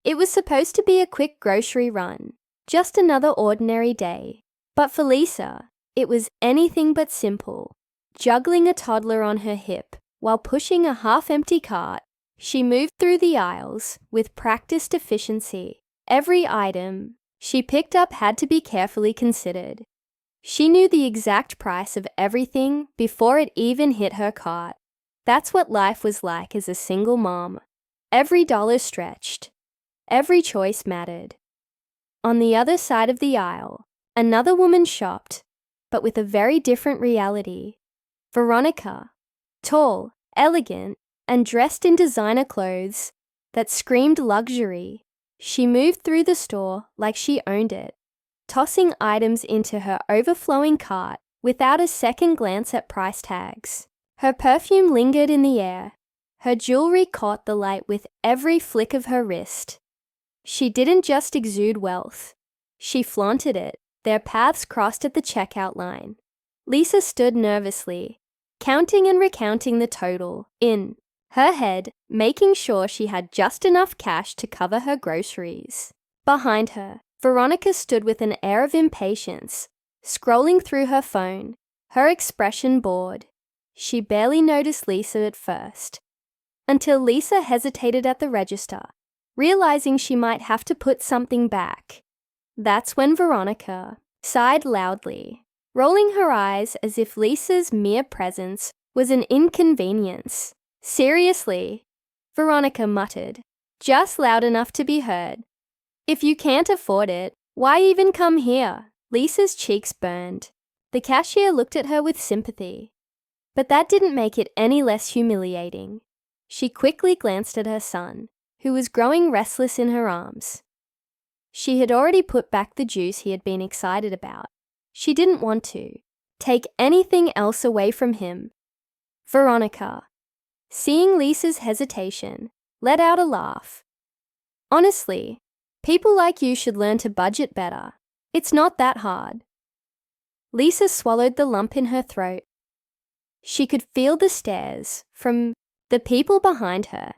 It was supposed to be a quick grocery run, just another ordinary day. But for Lisa, it was anything but simple. Juggling a toddler on her hip while pushing a half-empty cart, she moved through the aisles with practiced efficiency. Every item she picked up had to be carefully considered. She knew the exact price of everything before it even hit her cart. That's what life was like as a single mom. Every dollar stretched. Every choice mattered. On the other side of the aisle, another woman shopped, but with a very different reality. Veronica, tall, elegant, and dressed in designer clothes that screamed luxury. She moved through the store like she owned it, tossing items into her overflowing cart without a second glance at price tags. Her perfume lingered in the air. Her jewelry caught the light with every flick of her wrist. She didn't just exude wealth. She flaunted it. Their paths crossed at the checkout line. Lisa stood nervously, counting and recounting the total in her head, making sure she had just enough cash to cover her groceries. Behind her, Veronica stood with an air of impatience, scrolling through her phone, her expression bored. She barely noticed Lisa at first, until Lisa hesitated at the register, realizing she might have to put something back. That's when Veronica sighed loudly, rolling her eyes as if Lisa's mere presence was an inconvenience. Seriously, Veronica muttered, just loud enough to be heard. If you can't afford it, why even come here? Lisa's cheeks burned. The cashier looked at her with sympathy. But that didn't make it any less humiliating. She quickly glanced at her son, who was growing restless in her arms. She had already put back the juice he had been excited about. She didn't want to take anything else away from him. Veronica, seeing Lisa's hesitation, let out a laugh. Honestly, people like you should learn to budget better. It's not that hard. Lisa swallowed the lump in her throat. She could feel the stares from the people behind her.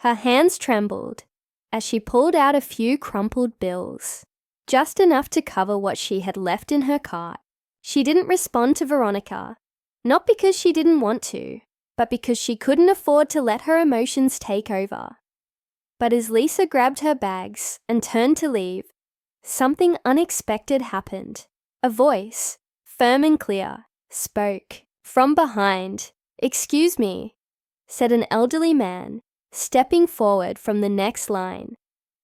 Her hands trembled as she pulled out a few crumpled bills, just enough to cover what she had left in her cart. She didn't respond to Veronica, not because she didn't want to, but because she couldn't afford to let her emotions take over. But as Lisa grabbed her bags and turned to leave, something unexpected happened. A voice, firm and clear, spoke. From behind. "Excuse me," said an elderly man, stepping forward from the next line.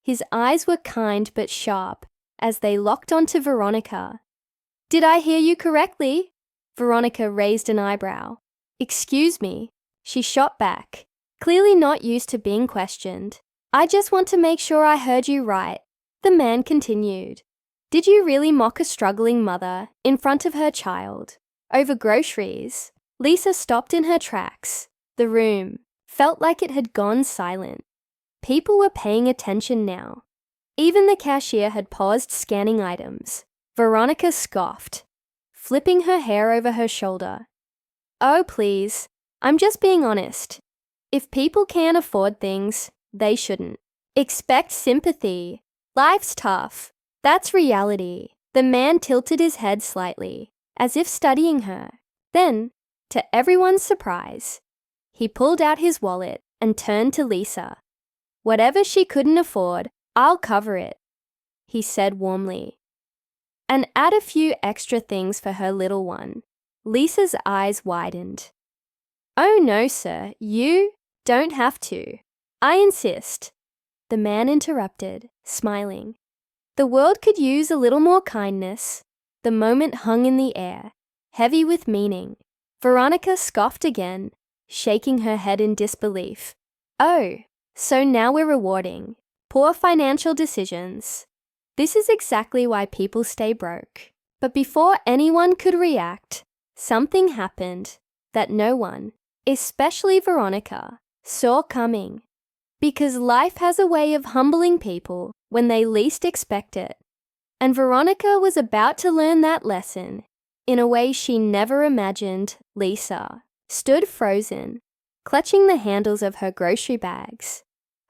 His eyes were kind but sharp as they locked onto Veronica. "Did I hear you correctly?" Veronica raised an eyebrow. "Excuse me," she shot back, clearly not used to being questioned. "I just want to make sure I heard you right." The man continued. "Did you really mock a struggling mother in front of her child over groceries?" Lisa stopped in her tracks. The room felt like it had gone silent. People were paying attention now. Even the cashier had paused scanning items. Veronica scoffed, flipping her hair over her shoulder. "Oh, please, I'm just being honest. If people can't afford things, they shouldn't. Expect sympathy. Life's tough. That's reality." The man tilted his head slightly, as if studying her. Then, to everyone's surprise, he pulled out his wallet and turned to Lisa. "Whatever she couldn't afford, I'll cover it," he said warmly. "And add a few extra things for her little one." Lisa's eyes widened. "Oh no, sir, you don't have to. I insist." The man interrupted, smiling. "The world could use a little more kindness." The moment hung in the air, heavy with meaning. Veronica scoffed again, shaking her head in disbelief. "Oh, so now we're rewarding poor financial decisions. This is exactly why people stay broke." But before anyone could react, something happened that no one, especially Veronica, saw coming. Because life has a way of humbling people when they least expect it. And Veronica was about to learn that lesson in a way she never imagined. Lisa stood frozen, clutching the handles of her grocery bags.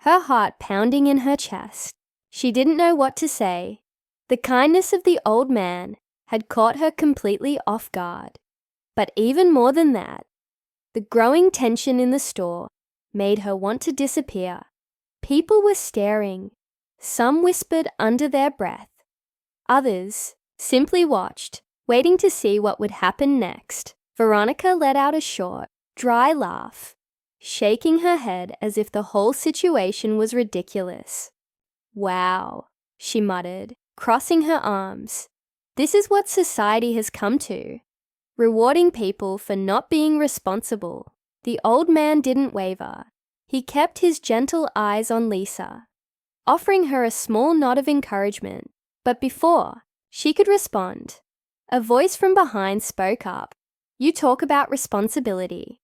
her heart pounding in her chest. She didn't know what to say. The kindness of the old man had caught her completely off guard. But even more than that, the growing tension in the store made her want to disappear. People were staring. Some whispered under their breath. Others simply watched, waiting to see what would happen next. Veronica let out a short, dry laugh, shaking her head as if the whole situation was ridiculous. "Wow," she muttered, crossing her arms. "This is what society has come to. Rewarding people for not being responsible." The old man didn't waver. He kept his gentle eyes on Lisa, offering her a small nod of encouragement. But before she could respond, a voice from behind spoke up. "You talk about responsibility,"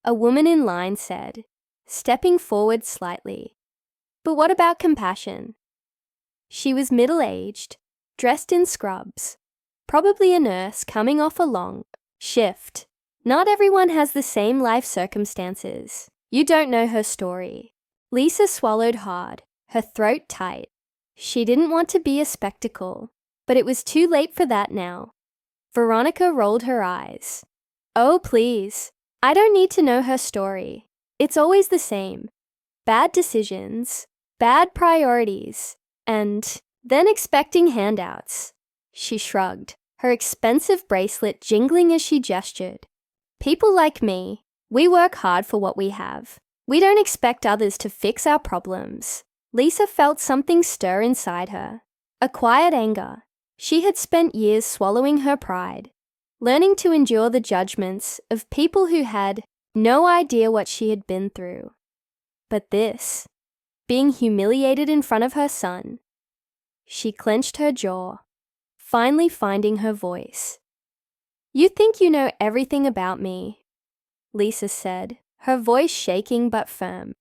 a woman in line said, stepping forward slightly. "But what about compassion?" She was middle-aged, dressed in scrubs, probably a nurse coming off a long shift. Not everyone has the same life circumstances. You don't know her story. Lisa swallowed hard, her throat tight. She didn't want to be a spectacle, but it was too late for that now. Veronica rolled her eyes. "Oh, please. I don't need to know her story. It's always the same. Bad decisions, bad priorities, and then expecting handouts." She shrugged, her expensive bracelet jingling as she gestured. "People like me, we work hard for what we have. We don't expect others to fix our problems." Lisa felt something stir inside her, a quiet anger. She had spent years swallowing her pride, learning to endure the judgments of people who had no idea what she had been through. But this, being humiliated in front of her son, she clenched her jaw, finally finding her voice. "You think you know everything about me," Lisa said, her voice shaking but firm.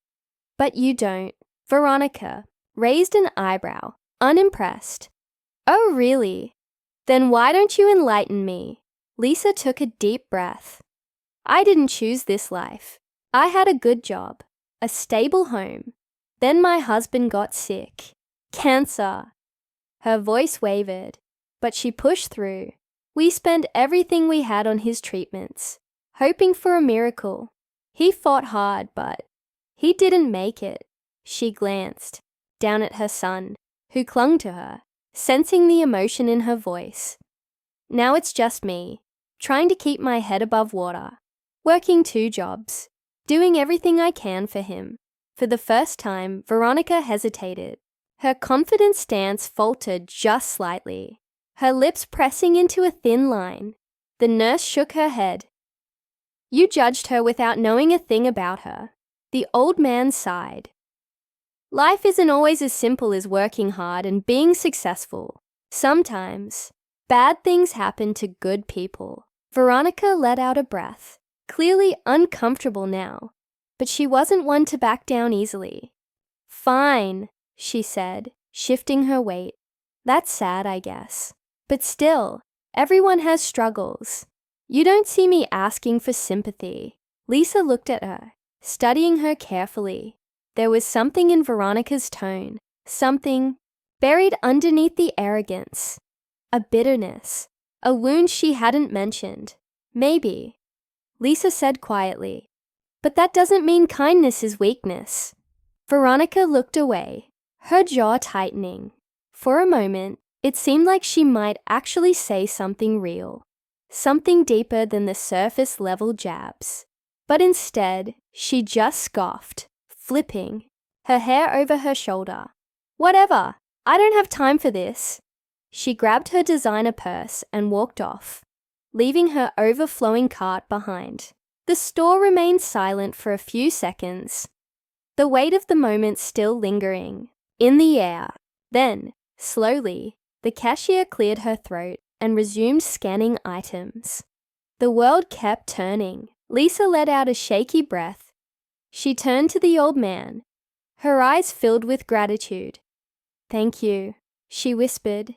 "But you don't." Veronica raised an eyebrow, unimpressed. "Oh, really? Then why don't you enlighten me?" Lisa took a deep breath. "I didn't choose this life. I had a good job, a stable home. Then my husband got sick. Cancer." Her voice wavered, but she pushed through. "We spent everything we had on his treatments, hoping for a miracle. He fought hard, but he didn't make it." She glanced down at her son, who clung to her, sensing the emotion in her voice. "Now it's just me, trying to keep my head above water, working 2 jobs, doing everything I can for him." For the first time, Veronica hesitated. Her confident stance faltered just slightly, her lips pressing into a thin line. The nurse shook her head. "You judged her without knowing a thing about her." The old man sighed. "Life isn't always as simple as working hard and being successful. Sometimes, bad things happen to good people." Veronica let out a breath, clearly uncomfortable now, but she wasn't one to back down easily. "Fine," she said, shifting her weight. "That's sad, I guess. But still, everyone has struggles. You don't see me asking for sympathy." Lisa looked at her, studying her carefully. There was something in Veronica's tone, something buried underneath the arrogance, a bitterness, a wound she hadn't mentioned. "Maybe," Lisa said quietly, "but that doesn't mean kindness is weakness." Veronica looked away, her jaw tightening. For a moment, it seemed like she might actually say something real, something deeper than the surface-level jabs. But instead, she just scoffed, flipping, her hair over her shoulder. "Whatever, I don't have time for this." She grabbed her designer purse and walked off, leaving her overflowing cart behind. The store remained silent for a few seconds, the weight of the moment still lingering in the air. Then, slowly, the cashier cleared her throat and resumed scanning items. The world kept turning. Lisa let out a shaky breath. She turned to the old man, her eyes filled with gratitude. "Thank you," she whispered.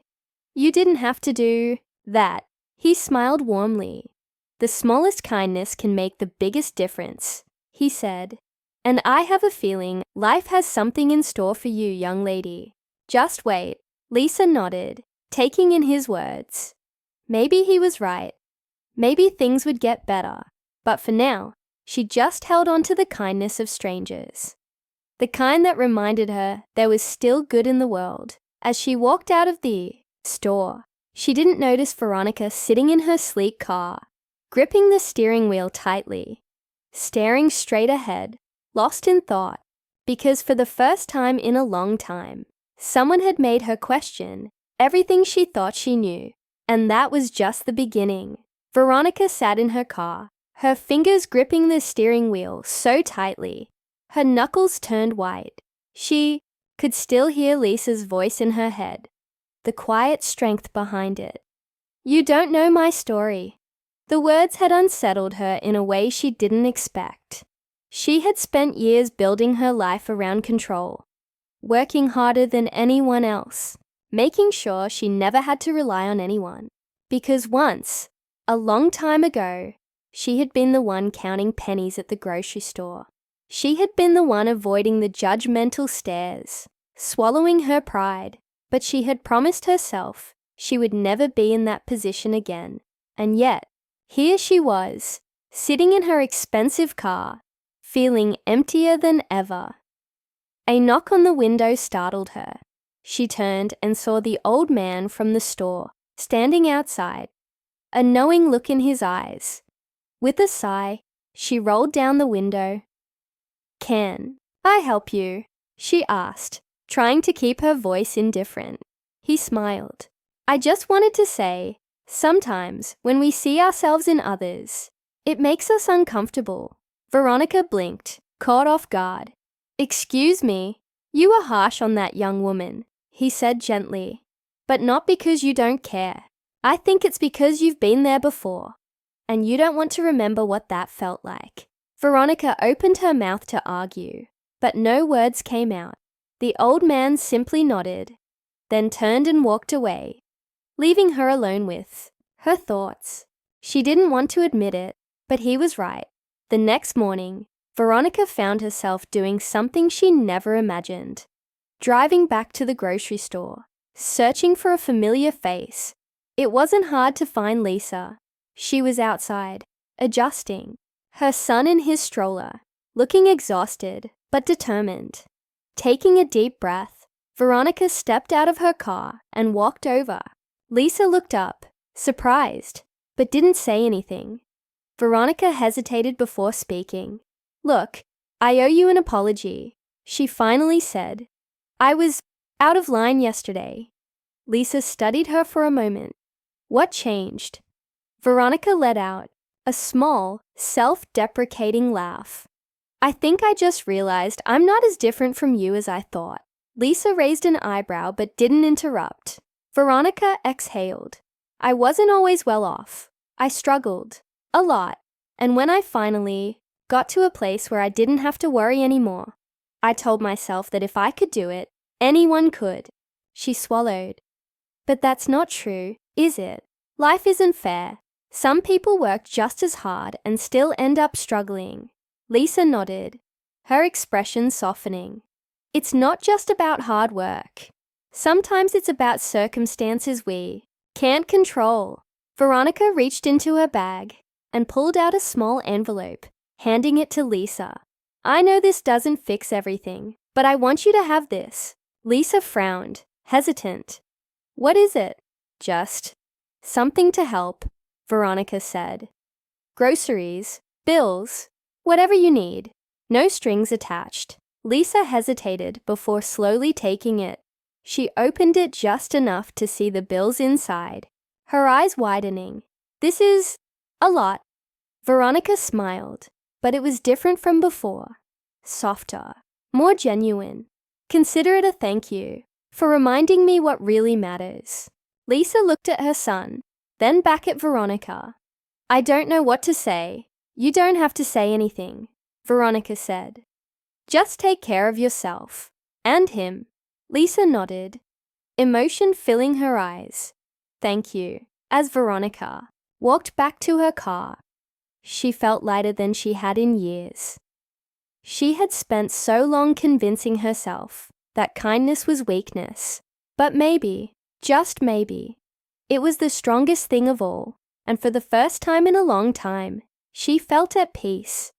"You didn't have to do that." He smiled warmly. "The smallest kindness can make the biggest difference," he said. And I have a feeling life has something in store for you, young lady. Just wait. Lisa nodded, taking in his words. Maybe he was right. Maybe things would get better. But for now, she just held on to the kindness of strangers. The kind that reminded her there was still good in the world. As she walked out of the store, she didn't notice Veronica sitting in her sleek car, gripping the steering wheel tightly, staring straight ahead, lost in thought, because for the first time in a long time, someone had made her question everything she thought she knew, and that was just the beginning. Veronica sat in her car, her fingers gripping the steering wheel so tightly, her knuckles turned white. She could still hear Lisa's voice in her head, the quiet strength behind it. You don't know my story. The words had unsettled her in a way she didn't expect. She had spent years building her life around control, working harder than anyone else, making sure she never had to rely on anyone. Because once, a long time ago, she had been the one counting pennies at the grocery store. She had been the one avoiding the judgmental stares, swallowing her pride, but she had promised herself she would never be in that position again. And yet, here she was, sitting in her expensive car, feeling emptier than ever. A knock on the window startled her. She turned and saw the old man from the store, standing outside, a knowing look in his eyes. With a sigh, she rolled down the window. Can I help you? She asked, trying to keep her voice indifferent. He smiled. I just wanted to say, sometimes when we see ourselves in others, it makes us uncomfortable. Veronica blinked, caught off guard. Excuse me, you were harsh on that young woman, he said gently. But not because you don't care. I think it's because you've been there before, and you don't want to remember what that felt like. Veronica opened her mouth to argue, but no words came out. The old man simply nodded, then turned and walked away, leaving her alone with her thoughts. She didn't want to admit it, but he was right. The next morning, Veronica found herself doing something she never imagined. Driving back to the grocery store, searching for a familiar face. It wasn't hard to find Lisa. She was outside, adjusting, her son in his stroller, looking exhausted but determined. Taking a deep breath, Veronica stepped out of her car and walked over. Lisa looked up, surprised, but didn't say anything. Veronica hesitated before speaking. Look, I owe you an apology, she finally said. I was out of line yesterday. Lisa studied her for a moment. What changed? Veronica let out a small, self-deprecating laugh. I think I just realized I'm not as different from you as I thought. Lisa raised an eyebrow but didn't interrupt. Veronica exhaled. I wasn't always well off. I struggled. A lot. And when I finally got to a place where I didn't have to worry anymore, I told myself that if I could do it, anyone could. She swallowed. But that's not true, is it? Life isn't fair. Some people work just as hard and still end up struggling. Lisa nodded, her expression softening. It's not just about hard work. Sometimes it's about circumstances we can't control. Veronica reached into her bag and pulled out a small envelope, handing it to Lisa. I know this doesn't fix everything, but I want you to have this. Lisa frowned, hesitant. What is it? Just something to help, Veronica said. Groceries, bills, whatever you need. No strings attached. Lisa hesitated before slowly taking it. She opened it just enough to see the bills inside, her eyes widening. This is a lot. Veronica smiled, but it was different from before. Softer, more genuine. Consider it a thank you for reminding me what really matters. Lisa looked at her son, then back at Veronica. I don't know what to say. You don't have to say anything, Veronica said. Just take care of yourself. And him. Lisa nodded, emotion filling her eyes. Thank you. As Veronica walked back to her car, she felt lighter than she had in years. She had spent so long convincing herself that kindness was weakness. But maybe, just maybe, it was the strongest thing of all, and for the first time in a long time, she felt at peace.